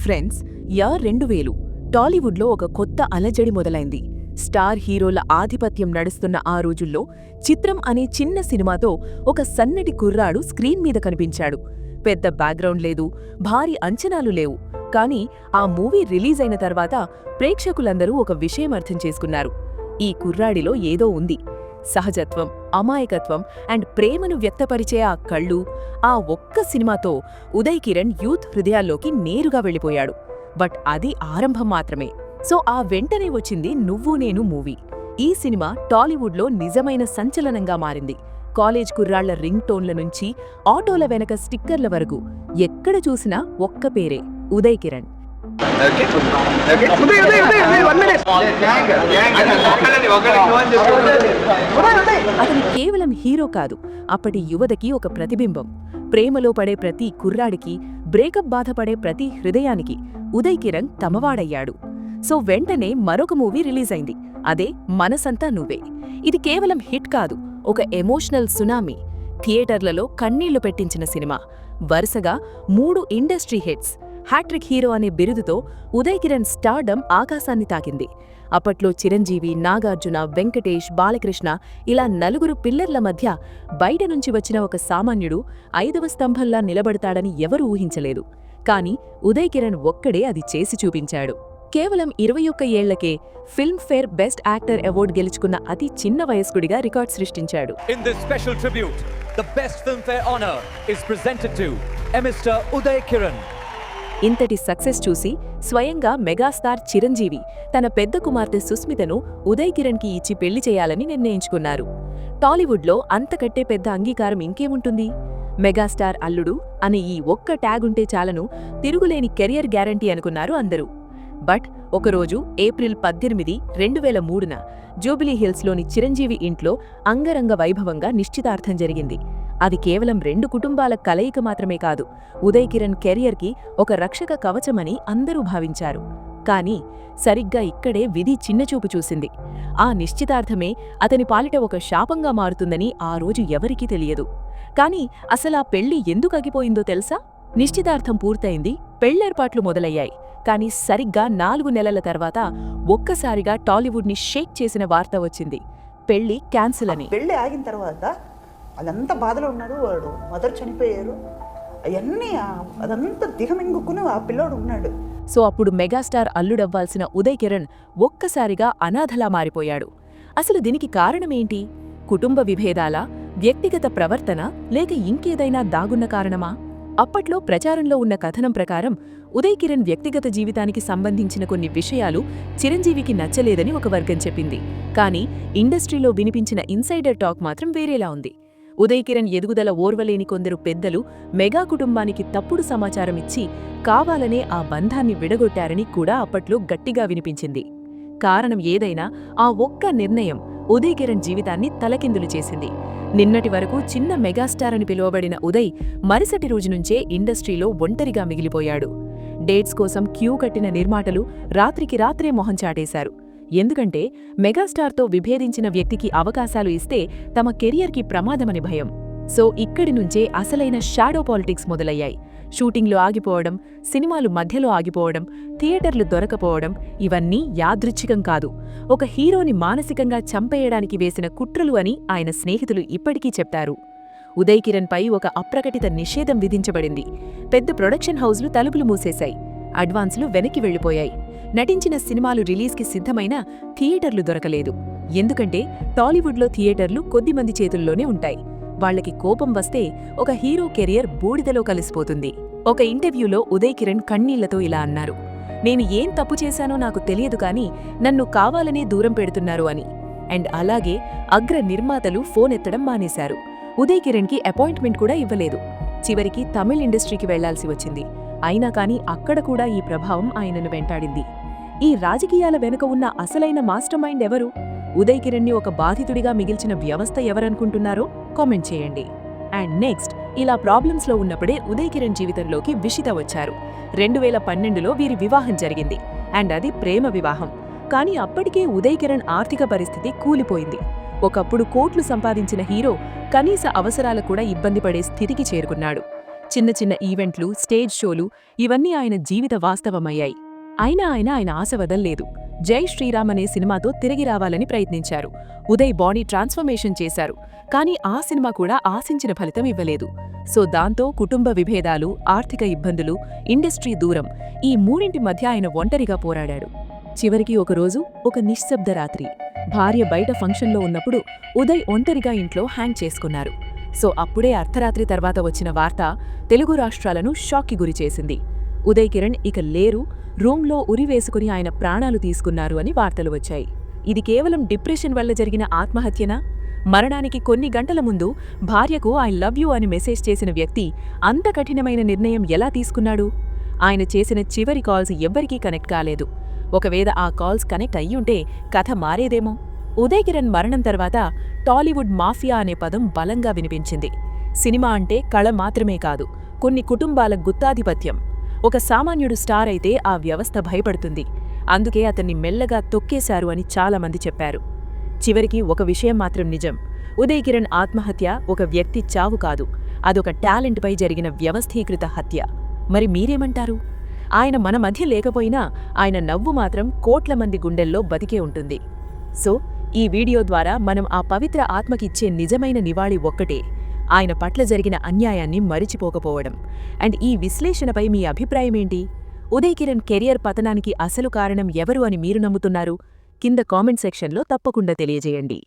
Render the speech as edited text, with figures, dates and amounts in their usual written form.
Friends yeah 2000 టాలీవుడ్లో ఒక కొత్త అలజడి మొదలైంది. స్టార్ హీరోల ఆధిపత్యం నడుస్తున్న ఆ రోజుల్లో చిత్రం అనే చిన్న సినిమాతో ఒక సన్నటి కుర్రాడు స్క్రీన్ మీద కనిపించాడు. పెద్ద బ్యాక్గ్రౌండ్ లేదు, భారీ అంచనాలు లేవు. కానీ ఆ మూవీ రిలీజ్ అయిన తర్వాత ప్రేక్షకులందరూ ఒక విషయం అర్థం చేసుకున్నారు. ఈ కుర్రాడిలో ఏదో ఉంది. సహజత్వం, అమాయకత్వం అండ్ ప్రేమను వ్యక్తపరిచే ఆ కళ్ళు, ఆ ఒక్క సినిమాతో ఉదయ్ కిరణ్ యూత్ హృదయాల్లోకి నేరుగా వెళ్ళిపోయాడు. బట్ అది ఆరంభం మాత్రమే. సో ఆ వెంటనే వచ్చింది నువ్వు నేను మూవీ. ఈ సినిమా టాలీవుడ్లో నిజమైన సంచలనంగా మారింది. కాలేజ్ కుర్రాళ్ల రింగ్ టోన్ల నుంచి ఆటోల వెనక స్టిక్కర్ల వరకు ఎక్కడ చూసినా ఒక్క పేరే, ఉదయ్ కిరణ్. అతని కేవలం హీరో కాదు, అప్పటి యువతకి ఒక ప్రతిబింబం. ప్రేమలో పడే ప్రతి కుర్రాడికి, బ్రేకప్ బాధపడే ప్రతి హృదయానికి ఉదయ్ కిరణ్ తమవాడయ్యాడు. సో వెంటనే మరొక మూవీ రిలీజ్ అయింది, అదే మనసంతా నువ్వే. ఇది కేవలం హిట్ కాదు, ఒక ఎమోషనల్ సునామీ. థియేటర్లలో కన్నీళ్లు పెట్టించిన సినిమా. వరుసగా 3 ఇండస్ట్రీ హిట్స్, హ్యాట్రిక్ హీరో అనే బిరుదుతో ఉదయ్ కిరణ్ స్టార్డమ్ ఆకాశాన్ని తాకింది. అప్పట్లో చిరంజీవి, నాగార్జున, వెంకటేష్, బాలకృష్ణ ఇలా 4 పిల్లర్ల మధ్య బయట నుంచి వచ్చిన ఒక సామాన్యుడు 5వ స్తంభంలా నిలబడతాడని ఎవరూ ఊహించలేదు. కానీ ఉదయ్ కిరణ్ ఒక్కడే అది చేసి చూపించాడు. కేవలం 21 ఏళ్లకే ఫిల్మ్ఫేర్ బెస్ట్ యాక్టర్ అవార్డు గెలుచుకున్న అతి చిన్న వయస్కుడిగా రికార్డ్ సృష్టించాడు. In this special tribute, the best filmfare honor is presented to Mr. Uday Kiran. ఇంతటి సక్సెస్ చూసి స్వయంగా మెగాస్టార్ చిరంజీవి తన పెద్ద కుమార్తె సుస్మితను ఉదయ్ కిరణ్కి ఇచ్చి పెళ్లి చేయాలని నిర్ణయించుకున్నారు. టాలీవుడ్లో అంతకంటే పెద్ద అంగీకారం ఇంకేముంటుంది? మెగాస్టార్ అల్లుడు అని ఈ ఒక్క ట్యాగ్ ఉంటే చాలను తిరుగులేని కెరియర్ గ్యారంటీ అనుకున్నారు అందరూ. బట్ ఒకరోజు ఏప్రిల్ 18, 2003న జూబిలీహిల్స్లోని చిరంజీవి ఇంట్లో అంగరంగ వైభవంగా నిశ్చితార్థం జరిగింది. అది కేవలం 2 కుటుంబాల కలయిక మాత్రమే కాదు, ఉదయ్ కిరణ్ కెరియర్కి ఒక రక్షక కవచమని అందరూ భావించారు. కానీ సరిగ్గా ఇక్కడే విధి చిన్నచూపు చూసింది. ఆ నిశ్చితార్థమే అతని పాలిట ఒక శాపంగా మారుతుందని ఆ రోజు ఎవరికీ తెలియదు. కానీ అసలా పెళ్లి ఎందుకు ఆగిపోయిందో తెలుసా? నిశ్చితార్థం పూర్తయింది, పెళ్లేర్పాట్లు మొదలయ్యాయి. కానీ సరిగ్గా 4 నెలల తర్వాత ఒక్కసారిగా టాలీవుడ్ని షేక్ చేసిన వార్త వచ్చింది, పెళ్లి క్యాన్సిల్ అని. పెళ్లి ఆగిన తర్వాత అదంతా బాధలో ఉన్నాడు. వాడు మదర్ చనిపోయారు, అవన్నీ అదంతా దిగమింగుకుని ఆ పిల్లోడు ఉన్నాడు. సో అప్పుడు మెగాస్టార్ అల్లుడవ్వాల్సిన ఉదయ్ కిరణ్ ఒక్కసారిగా అనాథలా మారిపోయాడు. అసలు దీనికి కారణమేంటి? కుటుంబ విభేదాలా, వ్యక్తిగత ప్రవర్తన, లేక ఇంకేదైనా దాగున్న కారణమా? అప్పట్లో ప్రచారంలో ఉన్న కథనం ప్రకారం ఉదయ్ కిరణ్ వ్యక్తిగత జీవితానికి సంబంధించిన కొన్ని విషయాలు చిరంజీవికి నచ్చలేదని ఒక వర్గం చెప్పింది. కానీ ఇండస్ట్రీలో వినిపించిన ఇన్సైడర్ టాక్ మాత్రం వేరేలా ఉంది. ఉదయ్ కిరణ్ ఎదుగుదల ఓర్వలేని కొందరు పెద్దలు మెగా కుటుంబానికి తప్పుడు సమాచారం ఇచ్చి కావాలనే ఆ బంధాన్ని విడగొట్టారని కూడా అప్పట్లో గట్టిగా వినిపించింది. కారణం ఏదైనా ఆ ఒక్క నిర్ణయం ఉదయ్ కిరణ్ జీవితాన్ని తలకిందులు చేసింది. నిన్నటి వరకు చిన్న మెగాస్టార్ అని పిలువబడిన ఉదయ్ మరుసటి రోజు నుంచే ఇండస్ట్రీలో ఒంటరిగా మిగిలిపోయాడు. డేట్స్ కోసం క్యూ కట్టిన నిర్మాతలు రాత్రికి రాత్రే మొహం చాటేశారు. ఎందుకంటే మెగాస్టార్తో విభేదించిన వ్యక్తికి అవకాశాలు ఇస్తే తమ కెరియర్కి ప్రమాదమని భయం. సో ఇక్కడి నుంచే అసలైన షాడో పాలిటిక్స్ మొదలయ్యాయి. షూటింగ్లు ఆగిపోవడం, సినిమాలు మధ్యలో ఆగిపోవడం, థియేటర్లు దొరకపోవడం ఇవన్నీ యాదృచ్ఛికం కాదు, ఒక హీరోని మానసికంగా చంపేయడానికి వేసిన కుట్రలు అని ఆయన స్నేహితులు ఇప్పటికీ చెప్తారు. ఉదయ్ కిరణ్ పై ఒక అప్రకటిత నిషేధం విధించబడింది. పెద్ద ప్రొడక్షన్ హౌస్లు తలుపులు మూసేశాయి, అడ్వాన్సులు వెనక్కి వెళ్లిపోయాయి. నటించిన సినిమాలు రిలీజ్కి సిద్ధమైన థియేటర్లు దొరకలేదు. ఎందుకంటే టాలీవుడ్లో థియేటర్లు కొద్దిమంది చేతుల్లోనే ఉంటాయి. వాళ్లకి కోపం వస్తే ఒక హీరో కెరియర్ బూడిదలో కలిసిపోతుంది. ఒక ఇంటర్వ్యూలో ఉదయ్ కిరణ్ కన్నీళ్లతో ఇలా అన్నారు, నేను ఏం తప్పు చేశానో నాకు తెలియదు కానీ నన్ను కావాలనే దూరం పెడుతున్నారు అని. అండ్ అలాగే అగ్ర నిర్మాతలు ఫోన్ ఎత్తడం మానేశారు. ఉదయ్ కిరణ్కి అపాయింట్మెంట్ కూడా ఇవ్వలేదు. చివరికి తమిళ్ ఇండస్ట్రీకి వెళ్లాల్సి వచ్చింది. అయినా కానీ అక్కడ కూడా ఈ ప్రభావం ఆయనను వెంటాడింది. ఈ రాజకీయాల వెనుక ఉన్న అసలైన మాస్టర్ మైండ్ ఎవరు? ఉదయ్ కిరణ్ని ఒక బాధితుడిగా మిగిల్చిన వ్యవస్థ ఎవరనుకుంటున్నారో కామెంట్ చేయండి. అండ్ నెక్స్ట్, ఇలా ప్రాబ్లమ్స్లో ఉన్నప్పుడే ఉదయ్ కిరణ్ జీవితంలోకి విషిత వచ్చారు. 2012లో వీరి వివాహం జరిగింది. అండ్ అది ప్రేమ వివాహం. కానీ అప్పటికే ఉదయ్ కిరణ్ ఆర్థిక పరిస్థితి కూలిపోయింది. ఒకప్పుడు కోట్లు సంపాదించిన హీరో కనీస అవసరాలు కూడా ఇబ్బంది పడే స్థితికి చేరుకున్నాడు. చిన్న చిన్న ఈవెంట్లు, స్టేజ్ షోలు ఇవన్నీ ఆయన జీవిత వాస్తవమయ్యాయి. అయినా ఆయన ఆశ వదల్లేదు. జై శ్రీరామ్ అనే సినిమాతో తిరిగి రావాలని ప్రయత్నించారు. ఉదయ్ బాడీ ట్రాన్స్ఫర్మేషన్ చేశారు. కానీ ఆ సినిమా కూడా ఆశించిన ఫలితం ఇవ్వలేదు. సో దాంతో కుటుంబ విభేదాలు, ఆర్థిక ఇబ్బందులు, ఇండస్ట్రీ దూరం ఈ మూడింటి మధ్య ఆయన ఒంటరిగా పోరాడాడు. చివరికి ఒకరోజు ఒక నిశ్శబ్ద రాత్రి భార్య బయట ఫంక్షన్లో ఉన్నప్పుడు ఉదయ్ ఒంటరిగా ఇంట్లో హ్యాంగ్ చేసుకున్నారు. సో అప్పుడే అర్ధరాత్రి తర్వాత వచ్చిన వార్త తెలుగు రాష్ట్రాలను షాక్కి గురిచేసింది. ఉదయ్ కిరణ్ ఇక లేరు, రూంలో ఉరివేసుకుని ఆయన ప్రాణాలు తీసుకున్నారు అని వార్తలు వచ్చాయి. ఇది కేవలం డిప్రెషన్ వల్ల జరిగిన ఆత్మహత్యనా? మరణానికి కొన్ని గంటల ముందు భార్యకు ఐ లవ్ యూ అని మెసేజ్ చేసిన వ్యక్తి అంత కఠినమైన నిర్ణయం ఎలా తీసుకున్నాడు? ఆయన చేసిన చివరి కాల్స్ ఎవ్వరికీ కనెక్ట్ కాలేదు. ఒకవేళ ఆ కాల్స్ కనెక్ట్ అయ్యుంటే కథ మారేదేమో. ఉదయ్ కిరణ్ మరణం తర్వాత టాలీవుడ్ మాఫియా అనే పదం బలంగా వినిపించింది. సినిమా అంటే కళ మాత్రమే కాదు, కొన్ని కుటుంబాల గుత్తాధిపత్యం. ఒక సామాన్యుడు స్టార్ అయితే ఆ వ్యవస్థ భయపడుతుంది. అందుకే అతన్ని మెల్లగా తొక్కేశారు అని చాలామంది చెప్పారు. చివరికి ఒక విషయం మాత్రం నిజం. ఉదయ్ కిరణ్ ఆత్మహత్య ఒక వ్యక్తి చావు కాదు, అదొక టాలెంట్పై జరిగిన వ్యవస్థీకృత హత్య. మరి మీరేమంటారు? ఆయన మన మధ్య లేకపోయినా ఆయన నవ్వు మాత్రం కోట్ల మంది గుండెల్లో బతికే ఉంటుంది. సో ఈ వీడియో ద్వారా మనం ఆ పవిత్ర ఆత్మకిచ్చే నిజమైన నివాళి ఒక్కటే, ఆయన పట్ల జరిగిన అన్యాయాన్ని మరిచిపోకపోవడం. అండ్ ఈ విశ్లేషణపై మీ అభిప్రాయమేంటి? ఉదయ్ కిరణ్ కెరియర్ పతనానికి అసలు కారణం ఎవరు అని మీరు నమ్ముతున్నారు? కింద కామెంట్ సెక్షన్లో తప్పకుండా తెలియజేయండి.